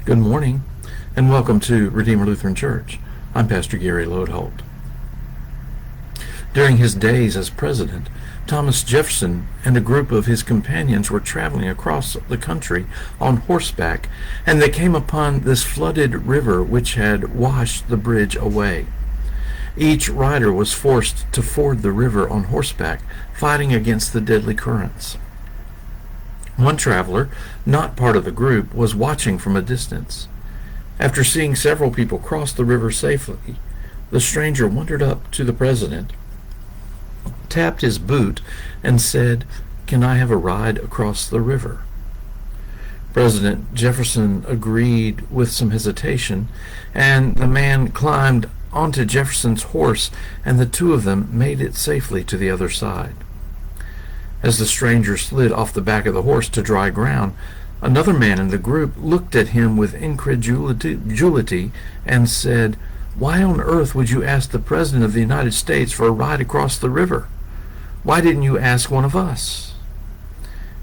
Good morning, and welcome to Redeemer Lutheran Church. I'm Pastor Gary Lodeholt. During his days as president, Thomas Jefferson and a group of his companions were traveling across the country on horseback, and they came upon this flooded river which had washed the bridge away. Each rider was forced to ford the river on horseback, fighting against the deadly currents. One traveler, not part of the group, was watching from a distance. After seeing several people cross the river safely, the stranger wandered up to the president, tapped his boot, and said, "Can I have a ride across the river?" President Jefferson agreed with some hesitation, and the man climbed onto Jefferson's horse, and the two of them made it safely to the other side. As the stranger slid off the back of the horse to dry ground, another man in the group looked at him with incredulity and said, "Why on earth would you ask the President of the United States for a ride across the river? Why didn't you ask one of us?"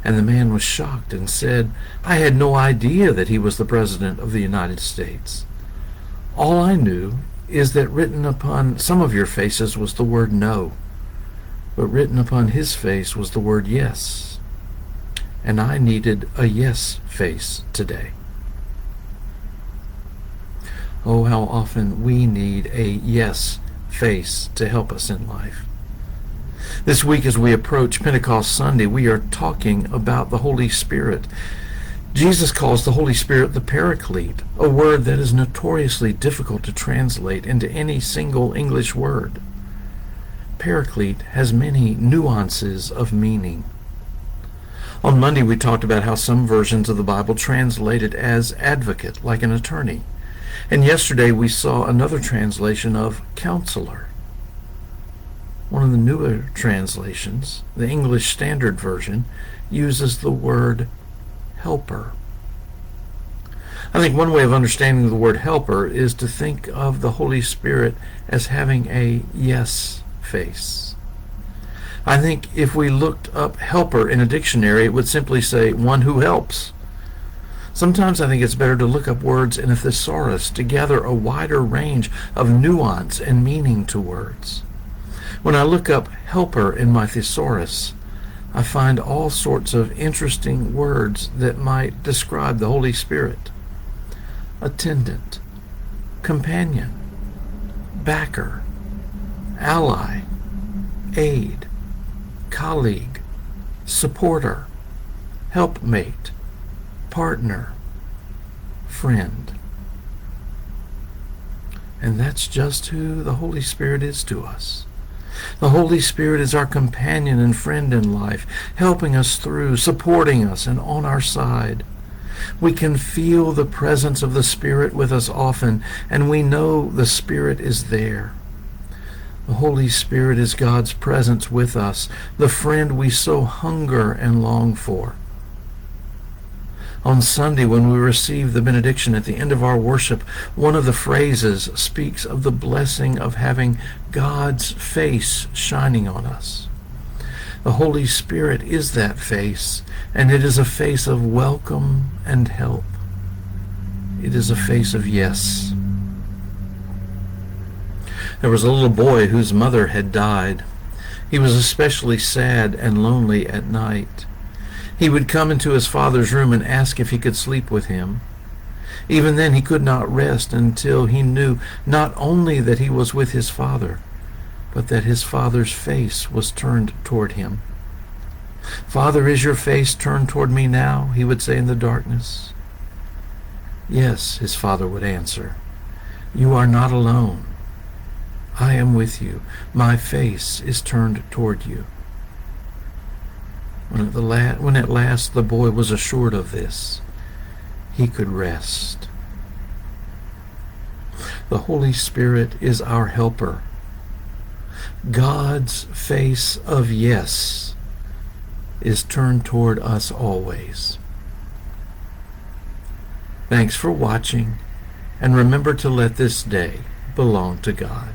And the man was shocked and said, "I had no idea that he was the President of the United States. All I knew is that written upon some of your faces was the word no, but written upon his face was the word yes. And I needed a yes face today." Oh, how often we need a yes face to help us in life. This week, as we approach Pentecost Sunday, we are talking about the Holy Spirit. Jesus calls the Holy Spirit the Paraclete, a word that is notoriously difficult to translate into any single English word. Paraclete has many nuances of meaning. On Monday, we talked about how some versions of the Bible translate it as advocate, like an attorney. And yesterday, we saw another translation of counselor. One of the newer translations, the English Standard Version, uses the word helper. I think one way of understanding the word helper is to think of the Holy Spirit as having a yes face. I think if we looked up helper in a dictionary, it would simply say one who helps. Sometimes I think it's better to look up words in a thesaurus to gather a wider range of nuance and meaning to words. When I look up helper in my thesaurus, I find all sorts of interesting words that might describe the Holy Spirit. Attendant, companion, backer, ally, aid, colleague, supporter, helpmate, partner, friend. And that's just who the Holy Spirit is to us. The Holy Spirit is our companion and friend in life, helping us through, supporting us, and on our side. We can feel the presence of the Spirit with us often, and we know the Spirit is there. The Holy Spirit is God's presence with us, the friend we so hunger and long for. On Sunday, when we receive the benediction at the end of our worship, one of the phrases speaks of the blessing of having God's face shining on us. The Holy Spirit is that face, and it is a face of welcome and help. It is a face of yes. There was a little boy whose mother had died. He was especially sad and lonely at night. He would come into his father's room and ask if he could sleep with him. Even then, he could not rest until he knew not only that he was with his father, but that his father's face was turned toward him. "Father, is your face turned toward me now?" he would say in the darkness. "Yes," his father would answer. "You are not alone. I am with you. My face is turned toward you." When at last the boy was assured of this, he could rest. The Holy Spirit is our helper. God's face of yes is turned toward us always. Thanks for watching, and remember to let this day belong to God.